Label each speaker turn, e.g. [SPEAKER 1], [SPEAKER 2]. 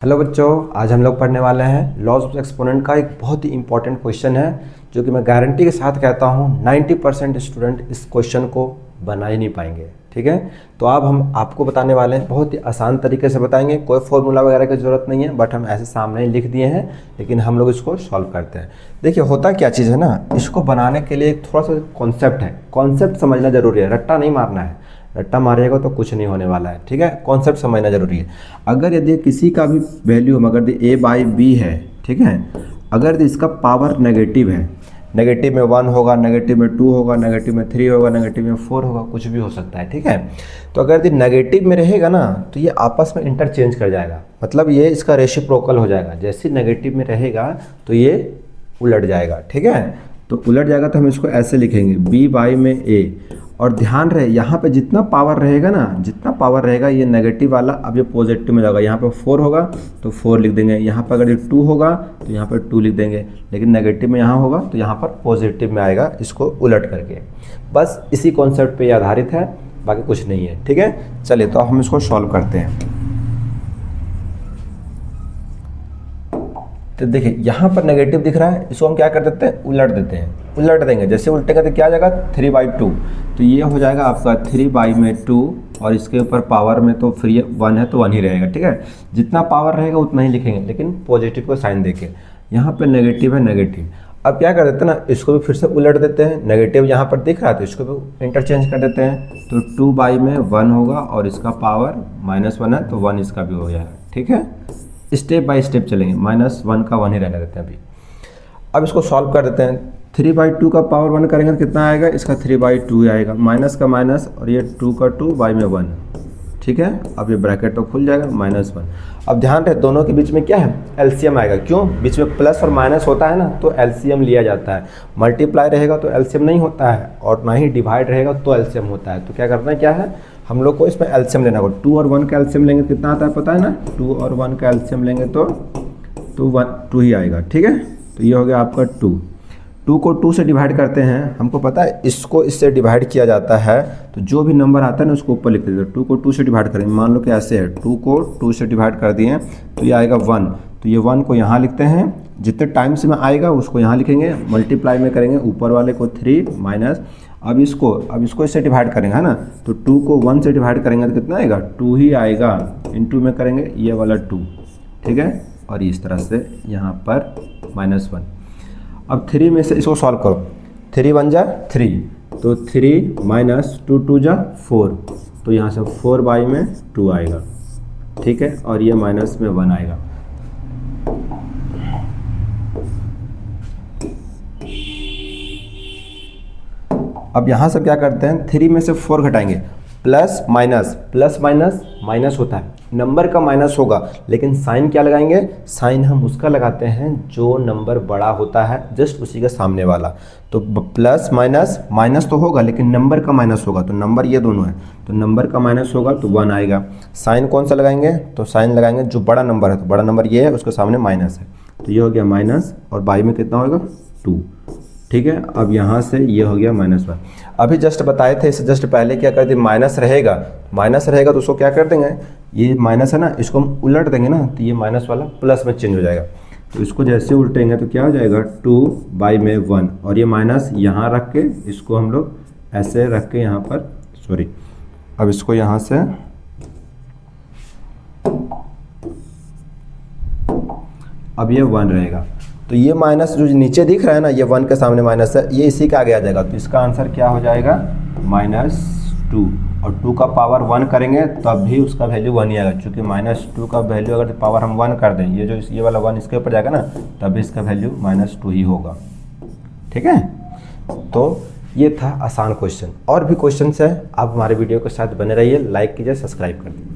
[SPEAKER 1] Hello बच्चों, आज हम लोग पढ़ने वाले हैं लॉज ऑफ एक्सपोनेंट का एक बहुत ही इंपॉर्टेंट क्वेश्चन है जो कि मैं गारंटी के साथ कहता हूँ 90% स्टूडेंट इस क्वेश्चन को बना ही नहीं पाएंगे। ठीक है, तो अब हम आपको बताने वाले हैं, बहुत ही आसान तरीके से बताएंगे, कोई फॉर्मूला वगैरह की ज़रूरत नहीं है, बट हम ऐसे सामने ही लिख दिए हैं, लेकिन हम लोग इसको सॉल्व करते हैं। देखिए होता क्या चीज़ है ना, इसको बनाने के लिए थोड़ा सा कॉन्सेप्ट है, कॉन्सेप्ट समझना जरूरी है, रट्टा नहीं मारना है। रट्टा मारिएगा तो कुछ नहीं होने वाला है। ठीक है, कॉन्सेप्ट समझना जरूरी है। अगर यदि किसी का भी वैल्यू अगर a बाई बी है, ठीक है, अगर इसका पावर नेगेटिव है, नेगेटिव में 1 होगा, नेगेटिव में 2 होगा, नेगेटिव में 3 होगा, नेगेटिव में 4 होगा, कुछ भी हो सकता है। ठीक है, तो अगर यदि नेगेटिव में रहेगा ना तो ये आपस में इंटरचेंज कर जाएगा, मतलब ये इसका रेसिप्रोकल हो जाएगा। जैसे नेगेटिव में रहेगा तो ये उलट जाएगा। ठीक है, तो उलट जाएगा तो हम इसको ऐसे लिखेंगे b बाई में a। और ध्यान रहे यहाँ पे जितना पावर रहेगा ना, जितना पावर रहेगा ये नेगेटिव वाला अब ये पॉजिटिव में जाएगा। यहाँ पे 4 होगा तो 4 लिख देंगे, यहाँ पर अगर ये 2 होगा तो यहाँ पर 2 लिख देंगे, लेकिन नेगेटिव में यहाँ होगा तो यहाँ पर पॉजिटिव में आएगा, इसको उलट करके। बस इसी कॉन्सेप्ट पे ये आधारित है, बाकी कुछ नहीं है। ठीक है, चलिए तो हम इसको सॉल्व करते हैं। तो देखिए यहाँ पर नेगेटिव दिख रहा है, इसको हम क्या कर देते हैं, उलट देते हैं, उलट देंगे। जैसे उल्टेगा तो क्या आ जाएगा 3/2, तो ये हो जाएगा आपका 3/2, और इसके ऊपर पावर में तो फिर ये 1 है तो 1 ही रहेगा। ठीक है, जितना पावर रहेगा उतना ही लिखेंगे, लेकिन पॉजिटिव को साइन देके। यहाँ पर नेगेटिव है, नेगेटिव। अब क्या कर देते हैं ना, इसको भी फिर से उलट देते हैं। नेगेटिव यहाँ पर दिख रहा है तो इसको भी इंटरचेंज कर देते हैं, तो 2/1 होगा, और इसका पावर -1 है तो 1 इसका भी हो जाएगा। ठीक है, स्टेप बाय स्टेप चलेंगे, -1 का 1 ही रहने देते हैं अभी। अब इसको सॉल्व कर देते हैं। 3/2 का पावर 1 करेंगे तो कितना आएगा, इसका 3/2 आएगा, माइनस का माइनस, और ये 2 का 2 बाई में 1। ठीक है, अब ये ब्रैकेट तो खुल जाएगा, -1। अब ध्यान रहे दोनों के बीच में क्या है, एलसीएम आएगा। क्यों, बीच में प्लस और माइनस होता है ना तो एलसीएम लिया जाता है। मल्टीप्लाई रहेगा तो एलसीएम नहीं होता है, और ना ही डिवाइड रहेगा तो एलसीएम होता है। तो क्या करना है, क्या है, हम लोग को इसमें एलसीएम लेना होगा। 2 और 1 का एलसीएम लेंगे कितना आता है पता है ना, 2 और 1 का एलसीएम लेंगे तो 2 ही आएगा। ठीक है, तो ये हो गया आपका 2 को 2 से डिवाइड करते हैं, हमको पता है इसको इससे डिवाइड किया जाता है, तो जो भी नंबर आता है ना उसको ऊपर लिख देते हैं। 2 को 2 से डिवाइड करेंगे, मान लो कि ऐसे है, 2 को 2 से डिवाइड कर दिए तो ये आएगा 1, तो ये 1 को यहाँ लिखते हैं, जितने टाइम्स में आएगा उसको यहाँ लिखेंगे, मल्टीप्लाई में करेंगे ऊपर वाले को 3 माइनस। अब इसको इससे डिवाइड करेंगे, है ना, तो 2 को 1 से डिवाइड करेंगे तो कितना आएगा, 2 ही आएगा, इनटू में करेंगे ये वाला 2। ठीक है, और इस तरह से यहाँ पर -1। अब 3 में से इसको सॉल्व करो, 3 1 जा 3, तो 3 - 2 2 जा 4, तो यहाँ से 4/2 आएगा। ठीक है, और ये माइनस में 1 आएगा। अब यहाँ से क्या करते हैं, 3 में से 4 घटाएंगे, प्लस माइनस माइनस होता है, नंबर का माइनस होगा, लेकिन साइन क्या लगाएंगे, साइन हम उसका लगाते हैं जो नंबर बड़ा होता है, जस्ट उसी के सामने वाला। तो प्लस माइनस तो होगा, लेकिन नंबर का माइनस होगा, तो नंबर ये दोनों है, तो नंबर का माइनस होगा तो 1 आएगा। साइन कौन सा लगाएंगे, तो साइन लगाएंगे जो बड़ा नंबर है, तो बड़ा नंबर ये है, उसके सामने माइनस है, तो ये हो गया माइनस, और बाई में कितना होगा 2। ठीक है, अब यहाँ से ये हो गया -1। अभी जस्ट बताए थे, इससे जस्ट पहले क्या कर दिए, माइनस रहेगा तो उसको क्या कर देंगे, ये माइनस है ना, इसको हम उलट देंगे ना, तो ये माइनस वाला प्लस में चेंज हो जाएगा। तो इसको जैसे उल्टेंगे तो क्या हो जाएगा, 2/1, और ये माइनस यहाँ रख के इसको हम लोग ऐसे रख के यहाँ पर, सॉरी, अब इसको यहाँ से अब ये 1 रहेगा, तो ये माइनस जो नीचे दिख रहा है ना, ये 1 के सामने माइनस है, ये इसी का आगे आ जाएगा, तो इसका आंसर क्या हो जाएगा -2। और 2 का पावर 1 करेंगे तब भी उसका वैल्यू 1 ही आएगा, क्योंकि -2 का वैल्यू अगर पावर हम 1 कर दें, ये वाला 1 इसके ऊपर जाएगा ना, तब भी इसका वैल्यू -2 ही होगा। ठीक है, तो ये था आसान क्वेश्चन। और भी क्वेश्चन है, आप हमारे वीडियो के साथ बने रहिए, लाइक कीजिए, सब्सक्राइब कर दीजिए।